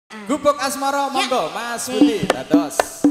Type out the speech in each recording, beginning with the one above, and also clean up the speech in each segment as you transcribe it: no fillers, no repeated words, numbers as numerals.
Gubuk Asmara monggo Mas Budi dados.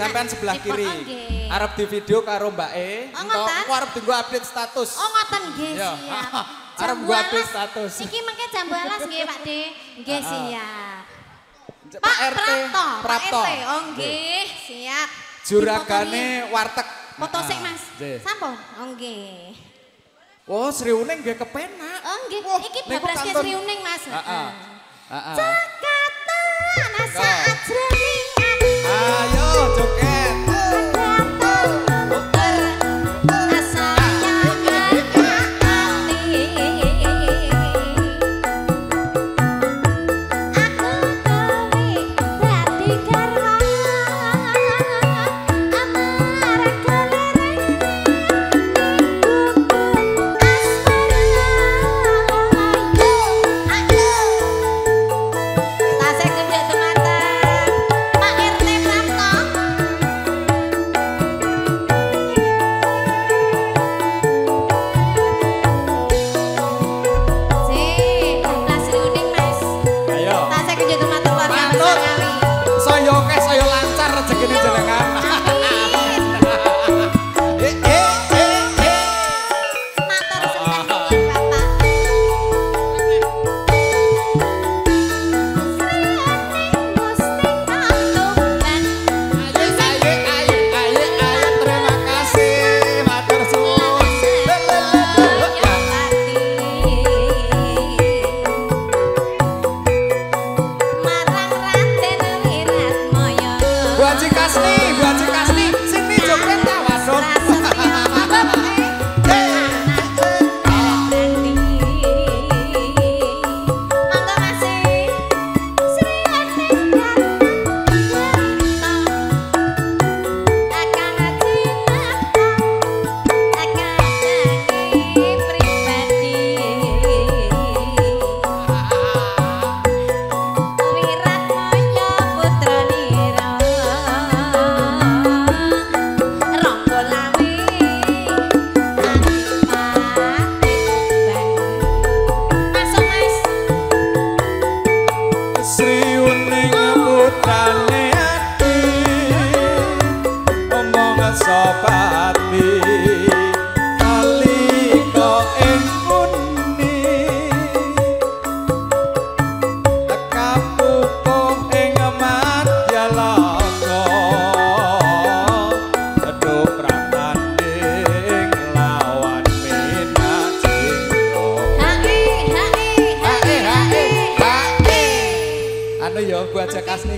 Sampean sebelah kiri. Arep di video karo Mbak E. Engko arep dienggo update status. Oh ngoten nggih siap. Arep nggo update status. Iki mengke jambu alas nggih Pak De. Nggih siap. Pak RT Prapto. Oh nggih, siap. Juragane warteg. Foto sik Mas. Sampun? Oh nggih. Oh, Sri Uning nggih kepenak. Oh nggih, iki babraske Sri Uning Mas. Heeh. Jakarta ana saat jroning ayo joget.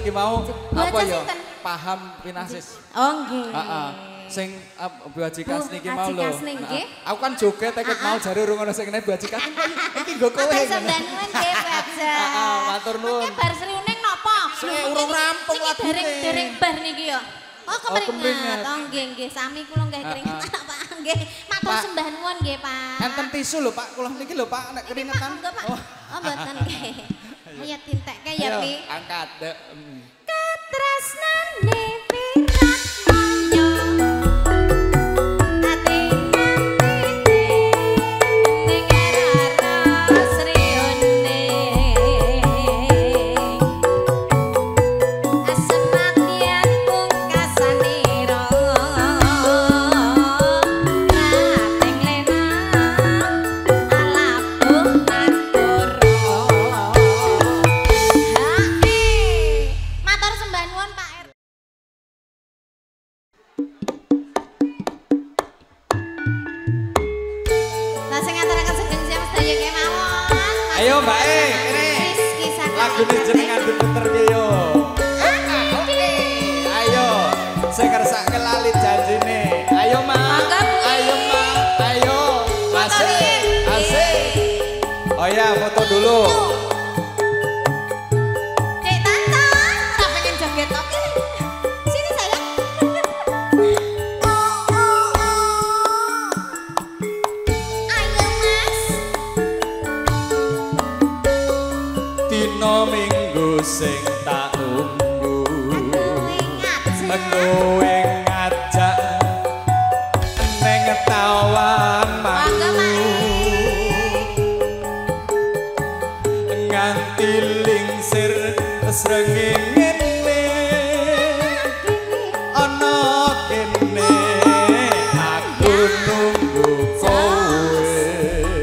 niki mau apa ya? Paham pinasis. Oh nggih. Heeh. Sing Bu Haji Kas niki mau lho. Aku kan joget teket mau jare urung ono sing ngene Bu Haji Kas. Iki nggo kowe. Sampeyan nggih, Pak. Heeh, matur nuwun. Bar sriuning napa? Urung rampung lagune. Dereng bar niki ya. Oh, kepringat. Oh, nggih, sami kula nggih keringetan, Pak. Nggih. Matur sembah nuwun nggih, Pak. Enten tisu lho, Pak. Kula niki lho, Pak, nek keringetan. Oh, mboten nggih. Ayo tintekke ya, Pi. Angkat, Dek. Katresnane pirak monyo. Ati ngati ning era sriune. Asematian pungkasanira. Rateng lenang alabuh naturo. Matur sembah nuwun Pak R. Lah sing ngaturaken sugeng siap sedaya kemawon. Ayo Mbak E, kene. Lagune jenengan diputer ki yo. Ayo, sing kersake lali janjine. Ayo Mas. Ayo Mas. Ayo. Asik. Asik. Oh ya, foto dulu. Dek Tante, tak pengen joget oke. Sini sayang. Ayo Mas. Dino minggu sing tak tunggu. Kowe ngajak neng tawamanku. Nganti lingsir srengenge ana kene aku nunggu kowe.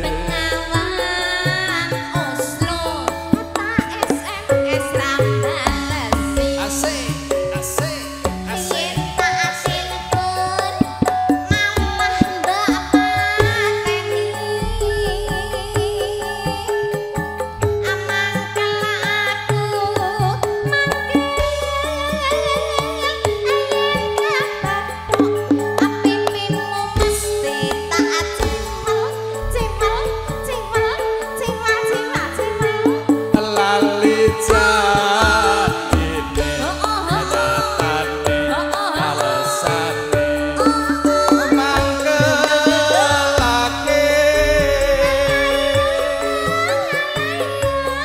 Bengawan Oslo, kata SMS rambalesi. Asik, asik, asik. Yen tak asil pun malah mbak pateni. Amang kala aku mangkel ayen kabathok apipimu mesti tak cimel cimel cimel cimel cimel cimel. Lali jatine nyatane alesane mangkelake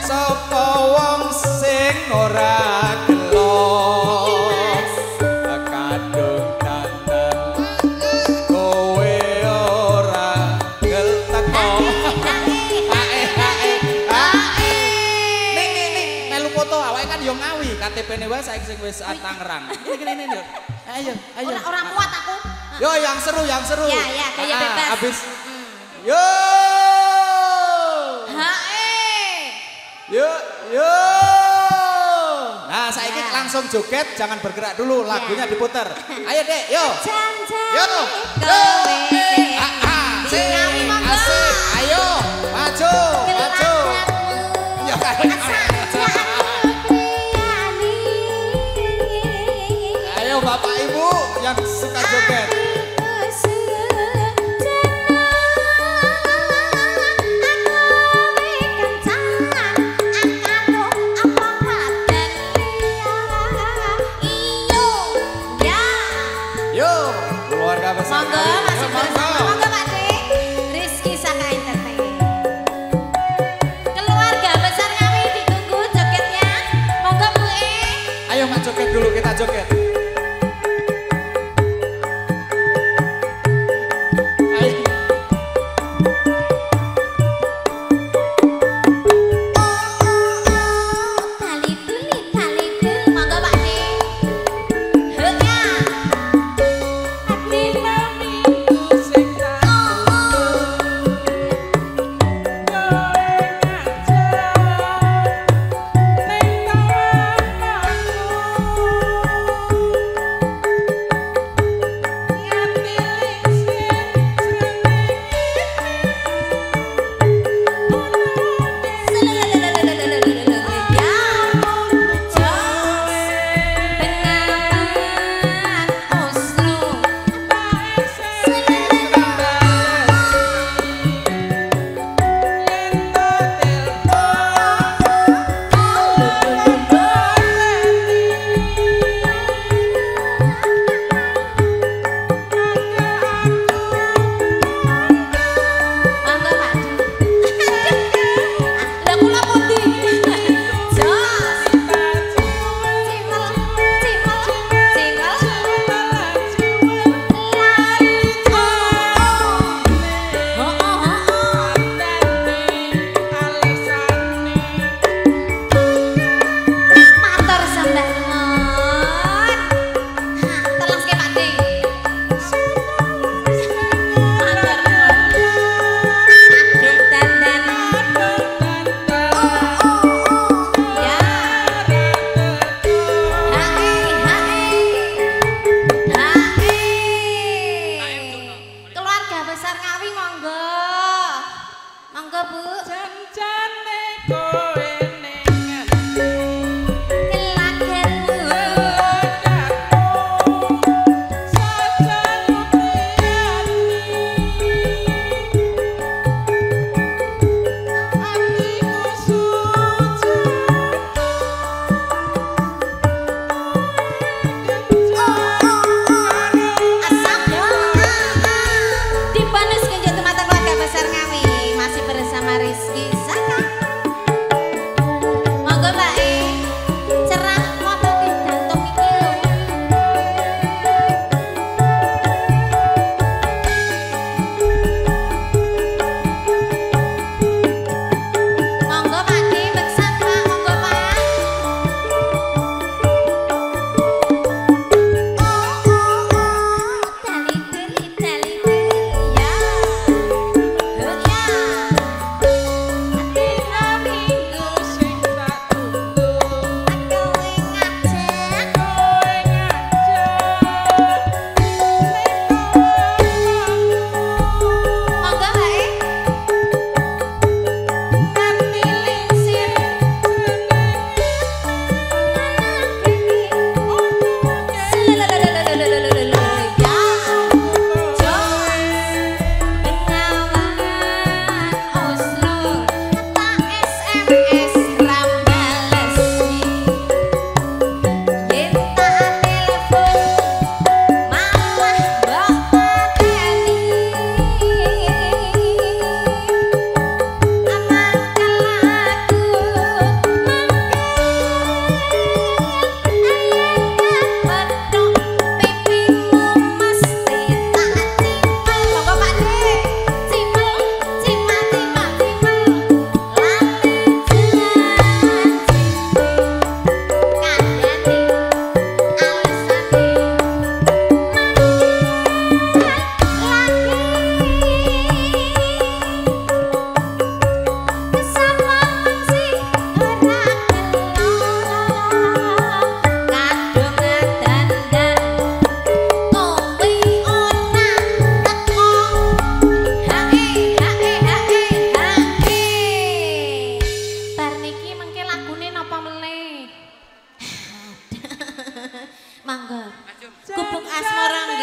sapa wong sing ora gelo kadung dandan kowe ora gel teko. Ning melu foto awake kan yo ngawi KTP-ne wae saiki sing wis Tangerang. Ini. Ayo, ayo. Ora muat aku. Yo yang seru, yang seru. Ya, ya, gaya bebas. Habis. Yo. Yo, yo. Nah, saiki langsung joget, jangan bergerak dulu, lagunya diputer. Ayo, Dek, yo. Yo. Kowe Asik, asik. Ayo, maju, maju. Ya kan. Ayo Bapak Ibu yang suka joget. Yo, keluarga besar. Monggo masih bersama. Monggo Pak D. Rizky Saka Entertain. Keluarga besar kami ditunggu jogetnya. Monggo Bu E. Ayo Mak joget dulu, kita joget. Ayo. Tali dul. Monggo Pak D. Heunya. Hati mami. Sing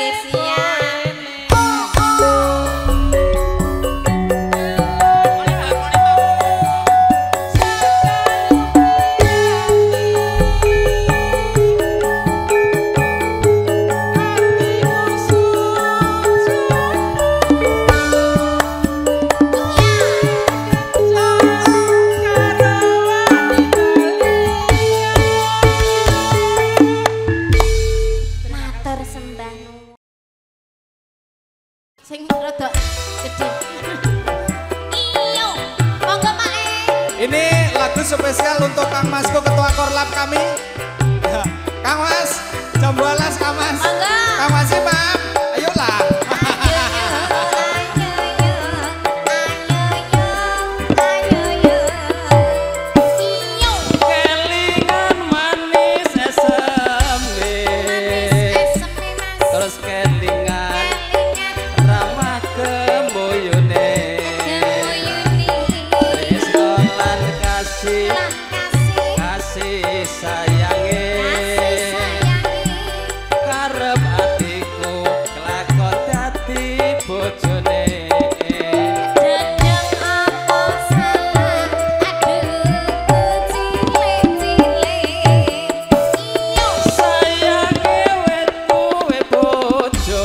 nggih siap. Sing rada gede. Iyo, monggo Pak E. Ini lagu spesial untuk Kang Masku ketua Korlap kami. Kang Mas, jam 12 Kang Mas. Monggo. Kang Mas Pak, ayolah. Kelingan manis esem terus kelingan ramah kembuyune tresno lan kasih kasih sayange karep atiku kelakon dadi bojone sayange wet kowe bojo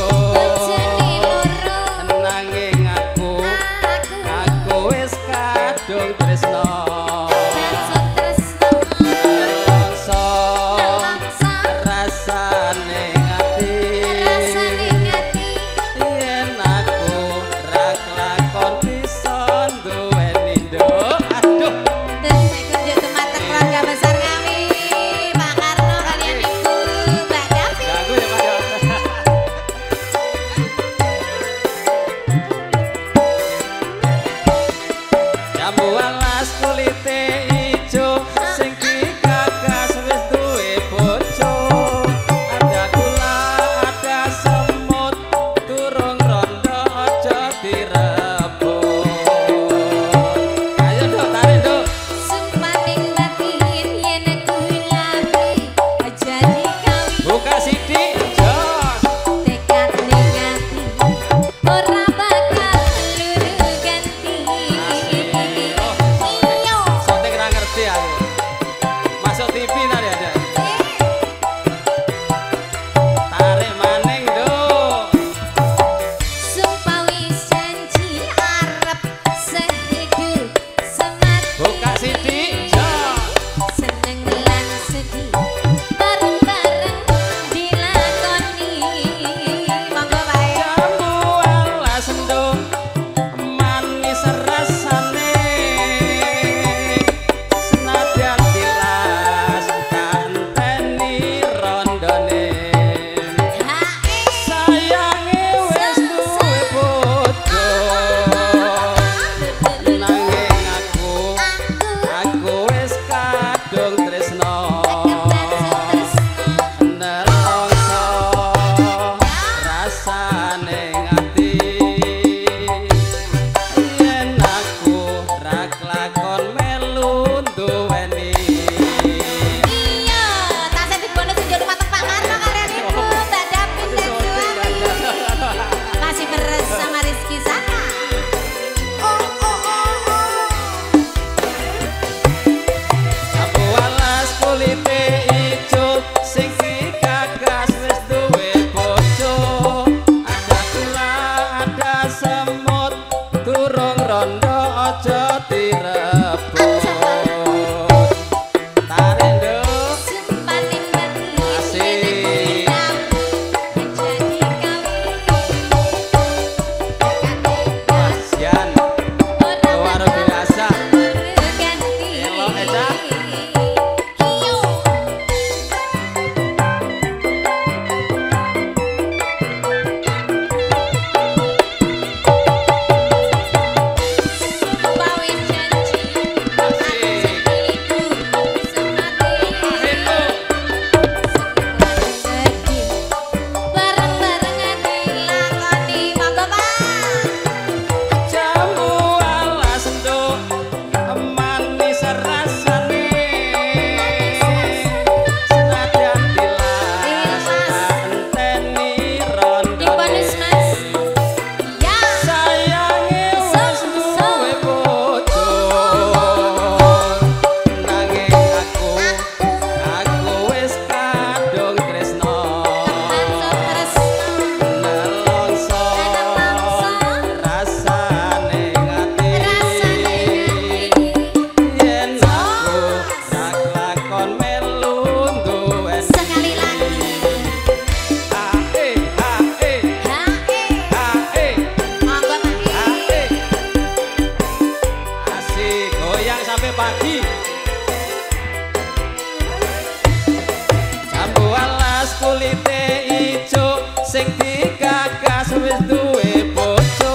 digagas wis duwe bojo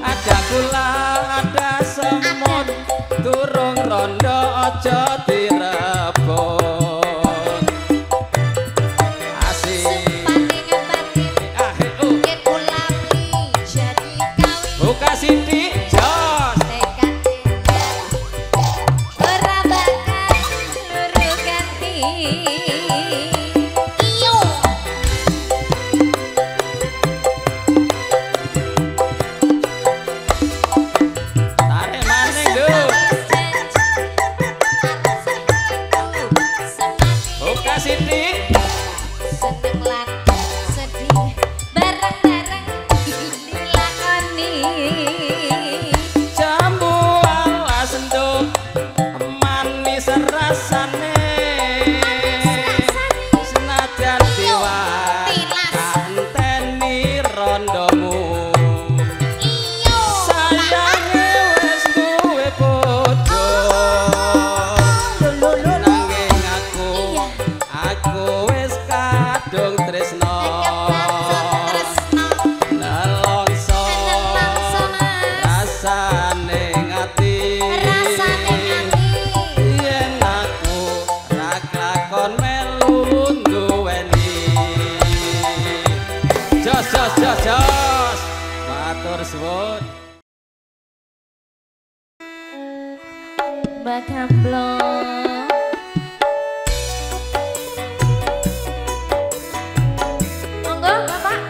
ada gula ada semut durung rondo aja direbut asik buka sithik jos ora bakal luru ganti iyo tarik maning lho buka sithik seneng lan sedih bareng-bareng dilakoni jambu alas enduk manis rasane senajan anteni rondomu iyo sayange wis duwe bojo nanging aku wis kadung tresno nelongso rasane ngati yen aku ra klakon melu duweni jos matur suwun Mbak Gamblong monggo Bapak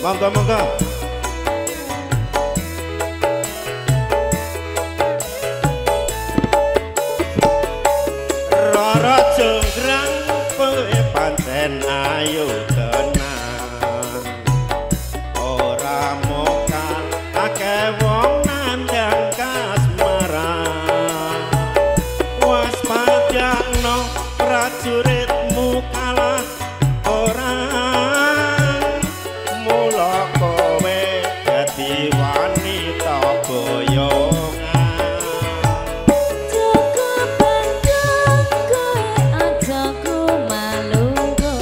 monggo Monggo. Rara jonggrang kowe pancen ayu tenan. Ora mokal akeh wong nandang kasmaran. Waspadakno prajuritmu kalah orang. Mula kowe dadi wanita boyongan. Joko banjung kowe aja kumalunggo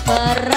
Mas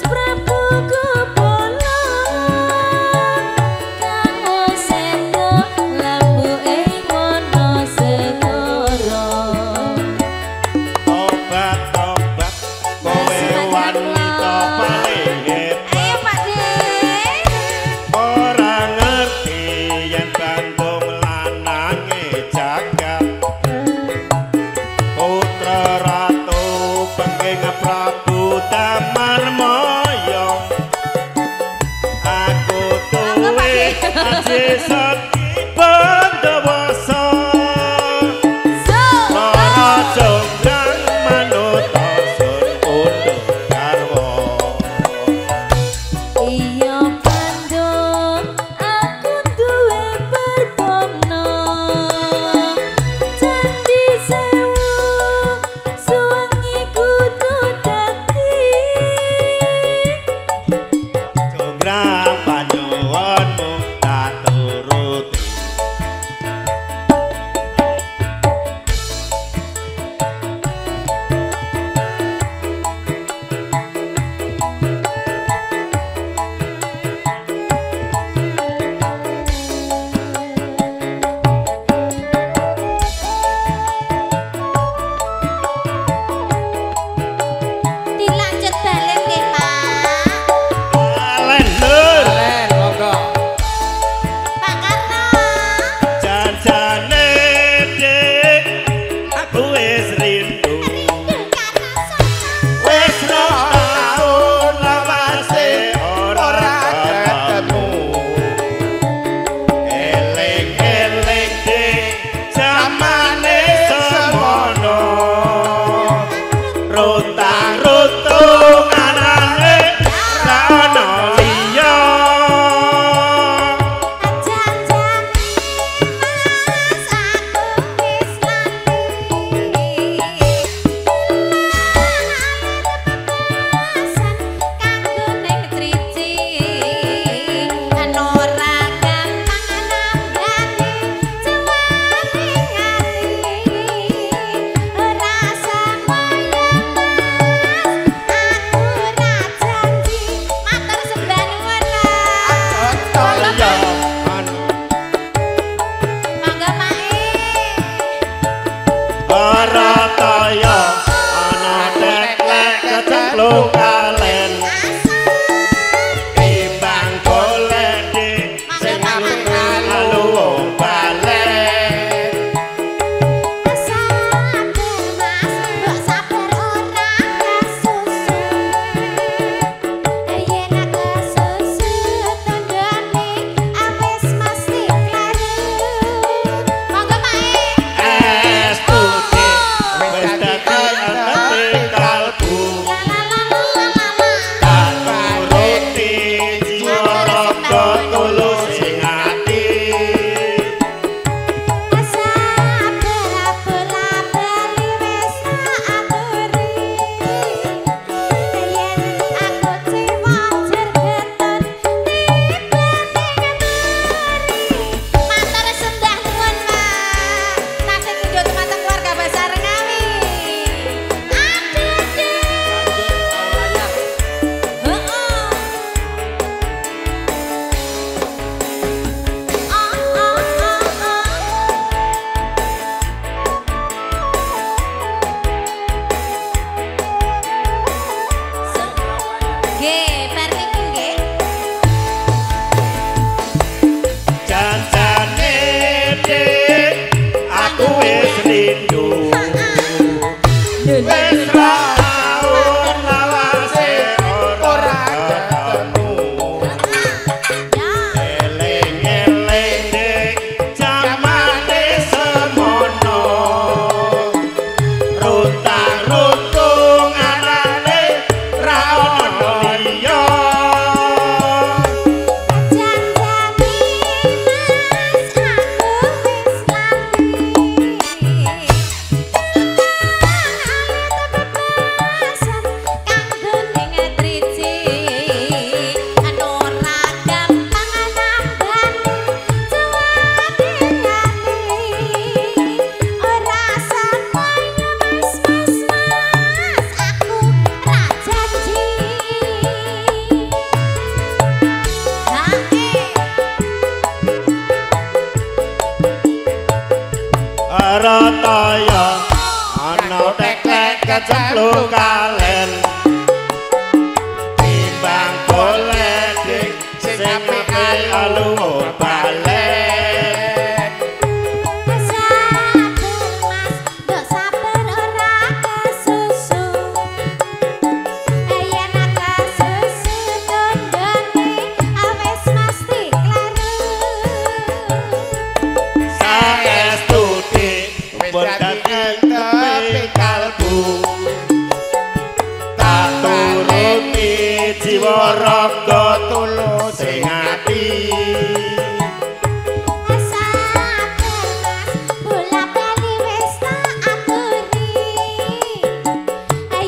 Prabu cemplung kalen timbang golek sing apik alung balik sabar mas ndok sabar ora kesusu yen aku susu tondone awis mesti kleru saestu pun dadi tepi kalbu tak turuti jiwa raga tulus sing ati sabar mas bola bali wis tak aturi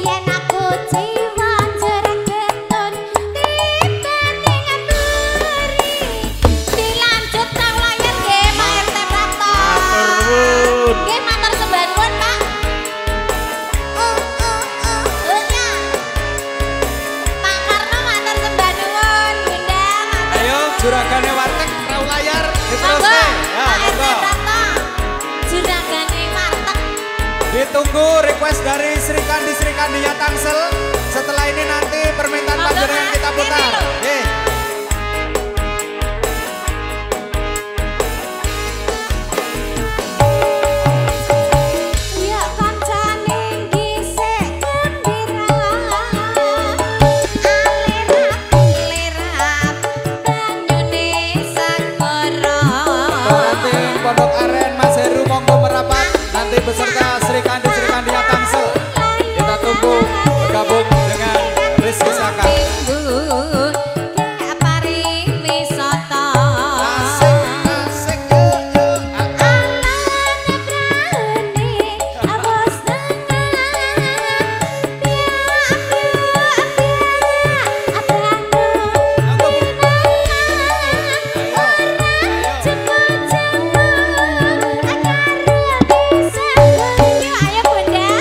yen aku jiwa jerak getun tibane ngaturi dilanjut nang layar nggih Pak RT Prapto turun nggih matur sembah nuwun Pak ya Pak Karno matur sembah nuwun Bunda matur Ayo juragane warteg perahu layar diterusne. monggo Ya, Pak RT monggo. Prapto juragane warteg Ditunggu request dari Sri Kandinya Tangsel. Setelah ini nanti permintaan Monggo, panjenengan Mas. kita putar. Ini loh. Nggih. ya kancane gisik gembira alirat banyune segara Pengantin Pondok Aren Mas Heru monggo merapat nanti beserta Sri Kandinya Tangsel. Kita tunggu bergabung dengan Rizky Saka. pariwisata Asik, asik, yuk, yuk. Ayo bunda,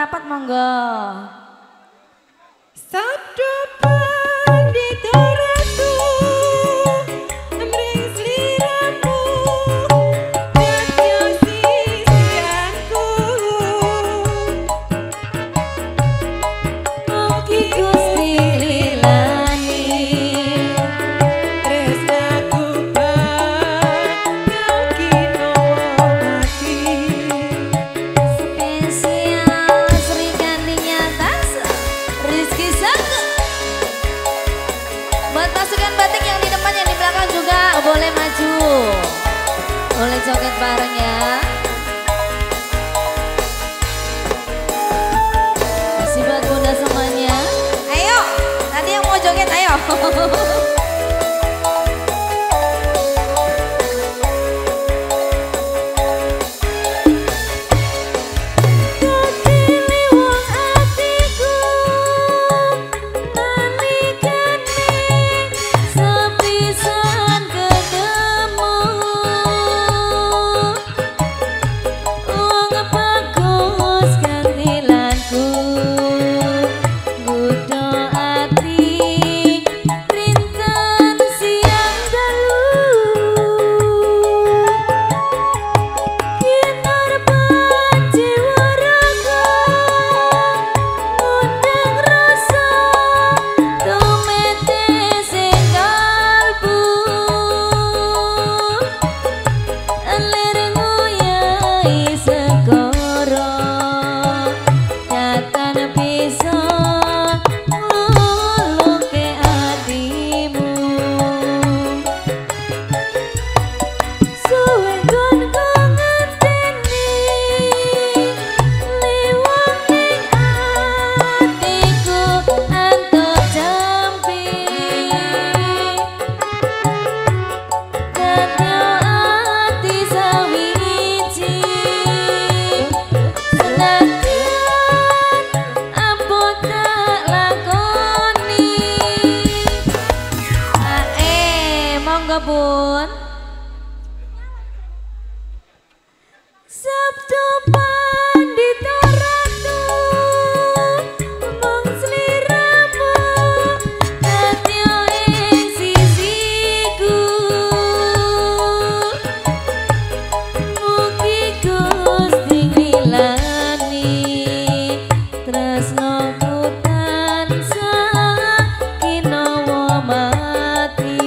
merapat monggo. Sabda pandita ratu mring sliramu dadya sisianku Mugi Gusti lilani tresnaku bakal kinawa mati spesial Sri Kandinya Tas Rizky Sangku. Buat pasukan batik yang di depan yang di belakang juga boleh maju, boleh joget bareng ya. Masih buat bunda semuanya. Ayo, tadi yang mau joget ayo. Bun Sabtu pandita ratu mung sliramu dadya ing sisiku mugi Gusti lilani tresnaku tansah kinawa mati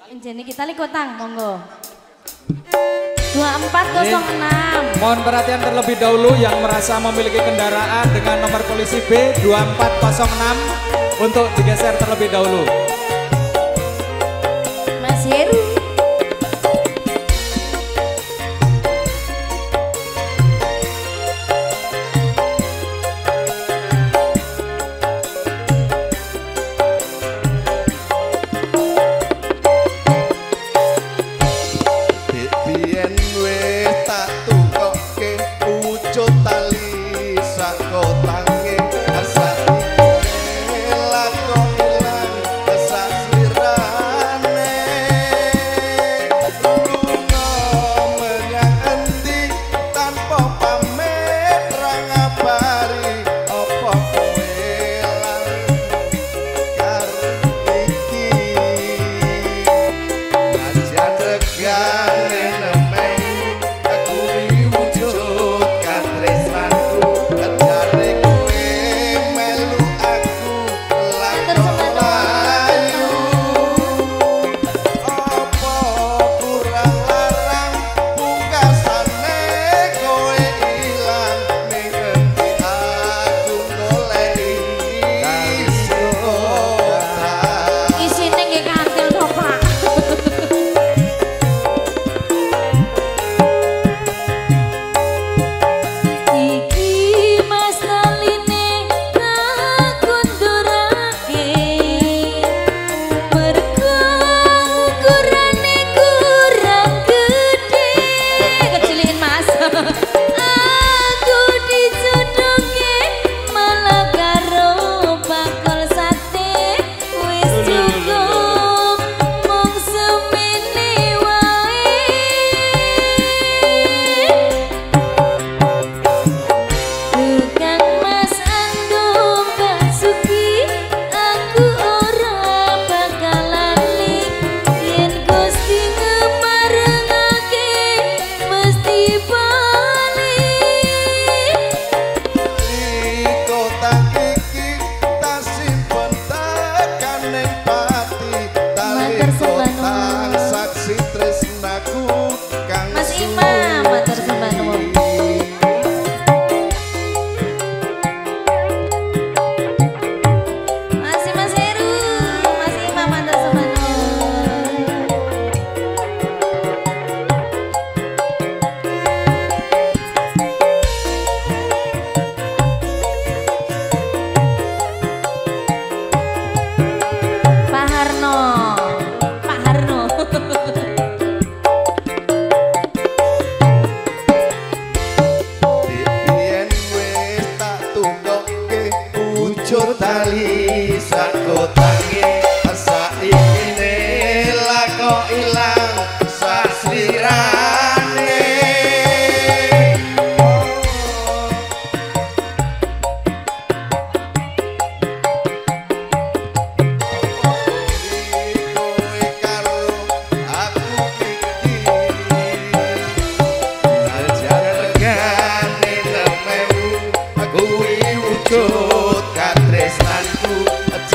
Jadi kita likutang, monggo. 2406. Mohon perhatian terlebih dahulu yang merasa memiliki kendaraan dengan nomor polisi B 2406 untuk digeser terlebih dahulu. Mas Heru.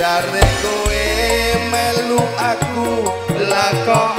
Jare kowe melu aku lakok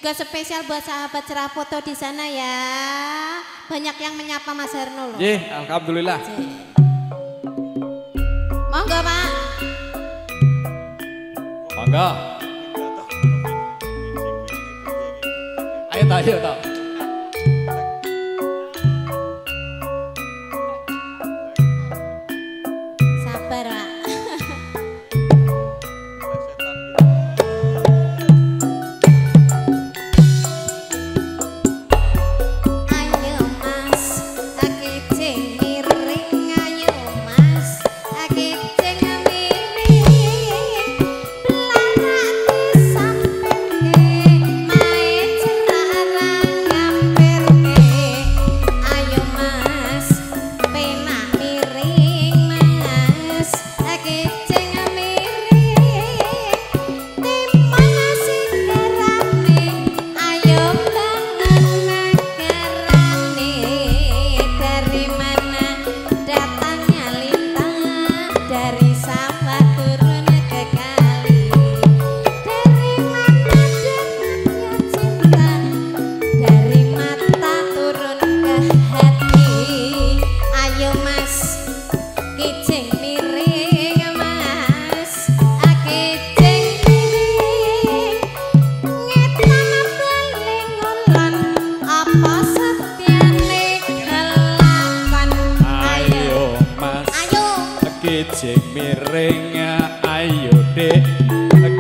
juga spesial buat sahabat cerah foto di sana ya. Banyak yang menyapa Mas Herno loh. Alhamdulillah. Monggo Pak. Monggo. Ayo tak. Sabar Pak. Kijing miring ayo dek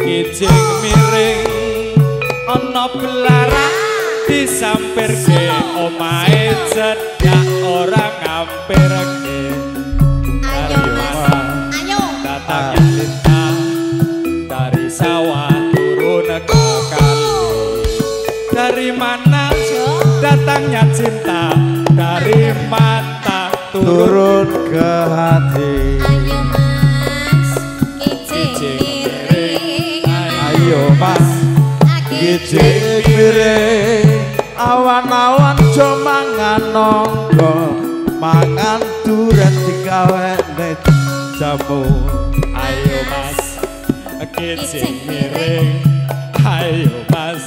kijing miring ana belarak disampirke omahe cedhak ora ngampirke Ayo Mas, ayo datangnya lintang dari sawah turun ke kali dari mana datangnya cinta dari mata turun ke hati. Ayo Mas, kijing miring Ayo Mas, kijing miring awan-awan jo mangan nonggo mangan duren digawene jamu. Ayo Mas, kijing miring ayo Mas,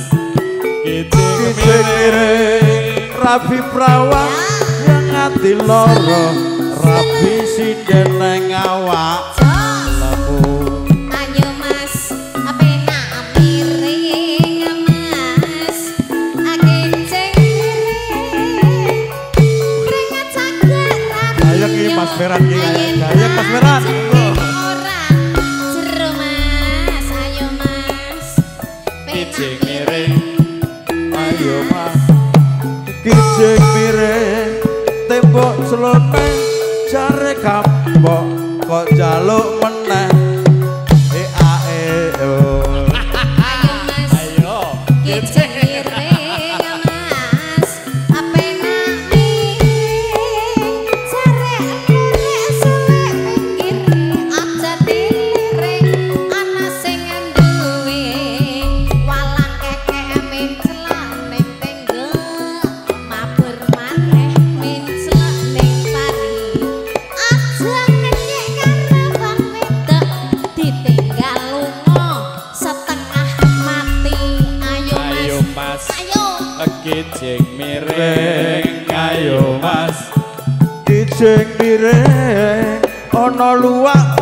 kijing miring rabi prawan yang ati loro rabi sinden nang awak lemu. Ayo Mas, penak miring Mas, kijing miring keringat cager rabi. Ayo ki Mas Meran ki ayo Mas Meran. Ora jero Mas, ayo Mas, Kijing miring ayo Mas, kijing miring tembok selone jare kapok kok jaluk meneh ayo Mas, ayo kijing miring Mas, penak miring jare lurek selek pinggir aja tiring ana sing duwe walang kekek mencelak ning tenggo mabur maneh mencelak ning pari aja ngenyek karo wong wedok ditinggal lunga setengah mati. Ayo Mas, ayo kijing miring ayo Mas, kijing miring ana luwak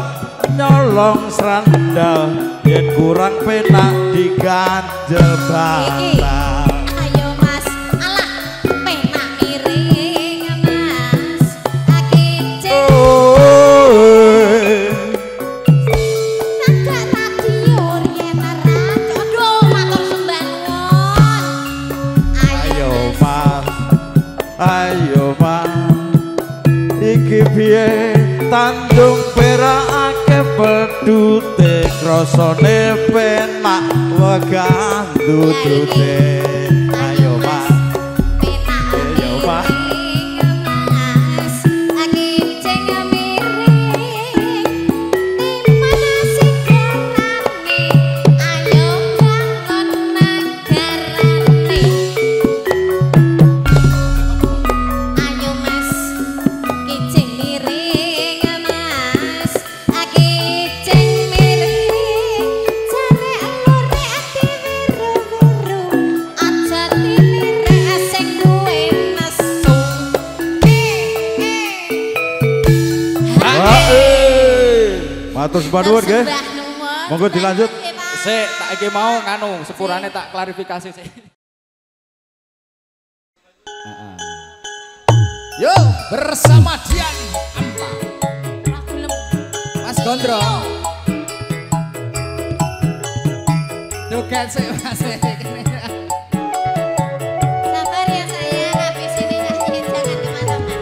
nyolong srandal yen kurang penak diganjel balang. ayo Mas, alah penak miring Mas, kijing nagak radio yen raco. Aduh matur sembah nuwun. Ayo Mas, ayo Mas, iki piye Tanjung Perak akeh pedute krasane penak wegah dudute. Ayo Mas, penak ayo Mas, Mas, kijing miring dimana sigarane ayo bangun negarane. Ayo Mas, kijing miring Mas, kijing miring jare lurek diwiru-wiru Matur sembah nuwun nggih. Monggo dilanjut. Sik, tak iki mau nganu sepurane tak klarifikasi sih. Yo, bersama Dian Ampa. Mas Gondro. Joget sih Mas. Sabar ya sayang, habis ini nyanyi jangan kemana-mana.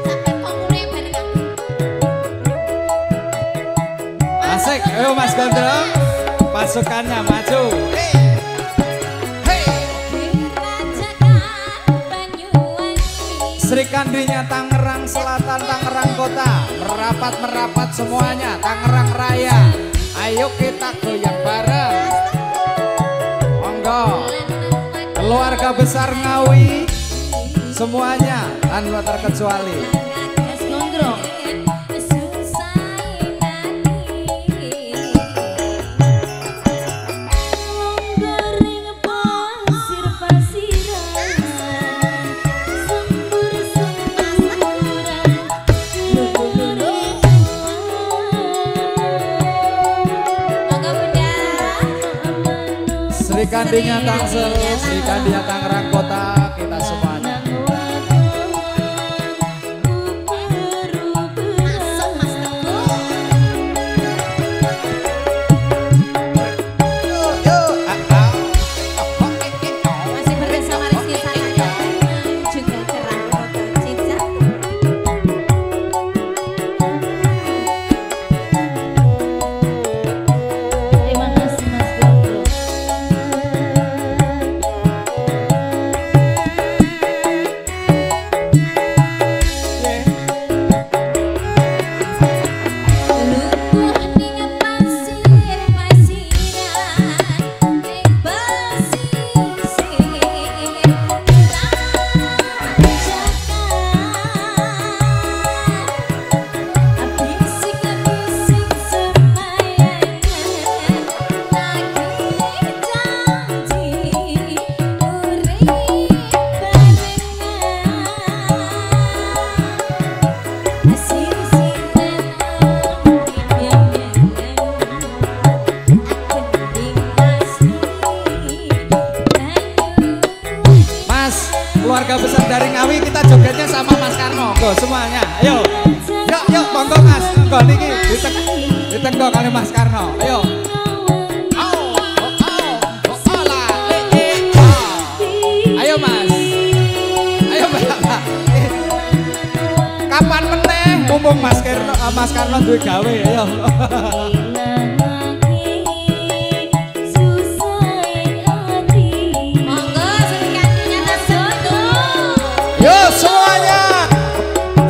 Sampai komune bareng aku. Asik, ayo Mas Gondro. Pasukannya maju. Sri Kandinya Tangerang Selatan, Tangerang Kota, merapat semuanya, Tangerang Raya. Ayo kita goyang bareng. Monggo. Keluarga besar Ngawi semuanya tanpa terkecuali. Mas Gondrong. Sri Kandinya Tangsel, Sri Kandinya Tangerang Kota, kita semuanya. Masih bersama Rizky Sanaya juga Cerah Foto Cinta. Terima kasih Mas Gondrong. Keluarga besar dari Ngawi kita jogetnya sama Mas Karno. Go semuanya. Ayo. Yuk monggo Mas. Monggo niki ditenggo kali Mas Karno. Ayo. Ayo Mas. Ayo Bapak. Kapan meneh mumpung Mas Karno duwe gawe. Ayo. Yo semuanya.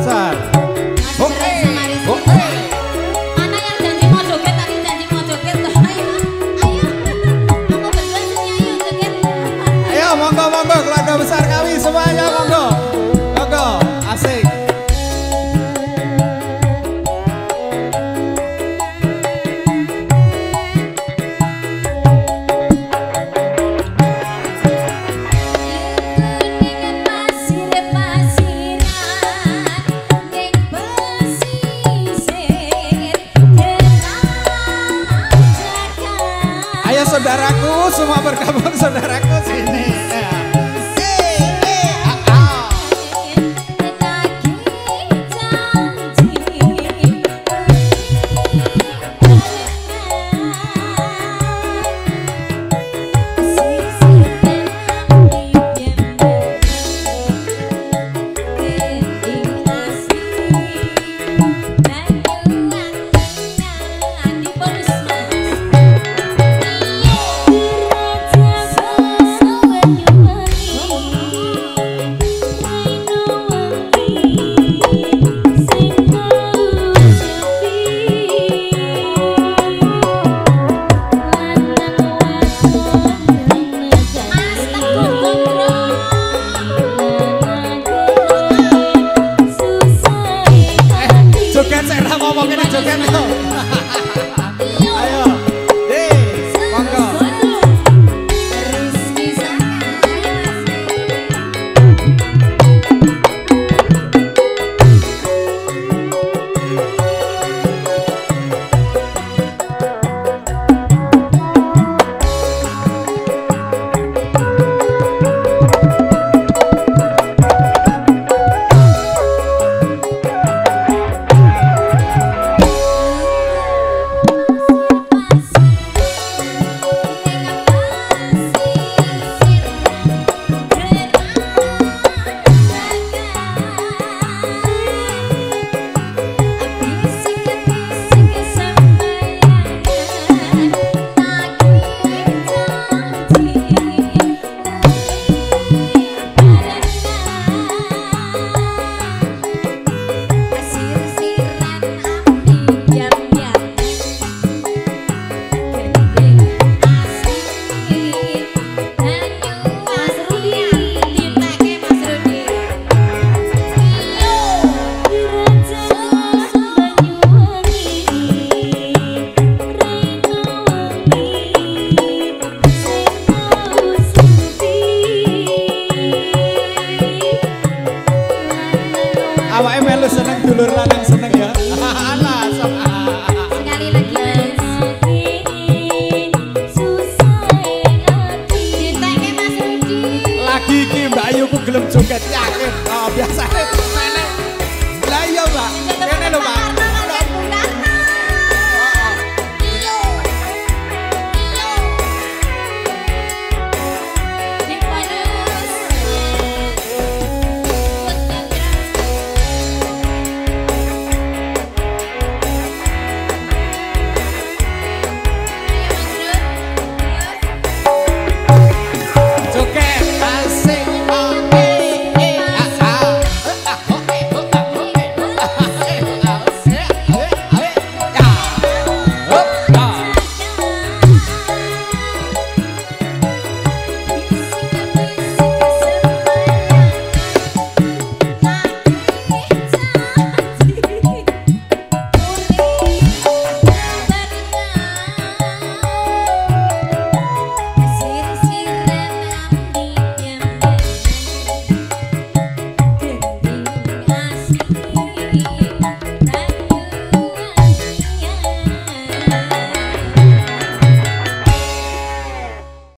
Sar. Oke. Mana yang janji mau joget, tadi janji mau joget. Ayo. Ayo. Kamu berdua sini ayo joget. Ayo monggo keluarga besar Ngawi semuanya monggo. Monggo, asik. Ayo saudaraku, semua bergabung saudaraku sini. lu seneng dulur lanang seneng ya. Alah sok. Sekali lagi Mas. Diteke Mas Rudi. Lagi iki Mbak Ayu ku gelem joget yakin. Oh biasa.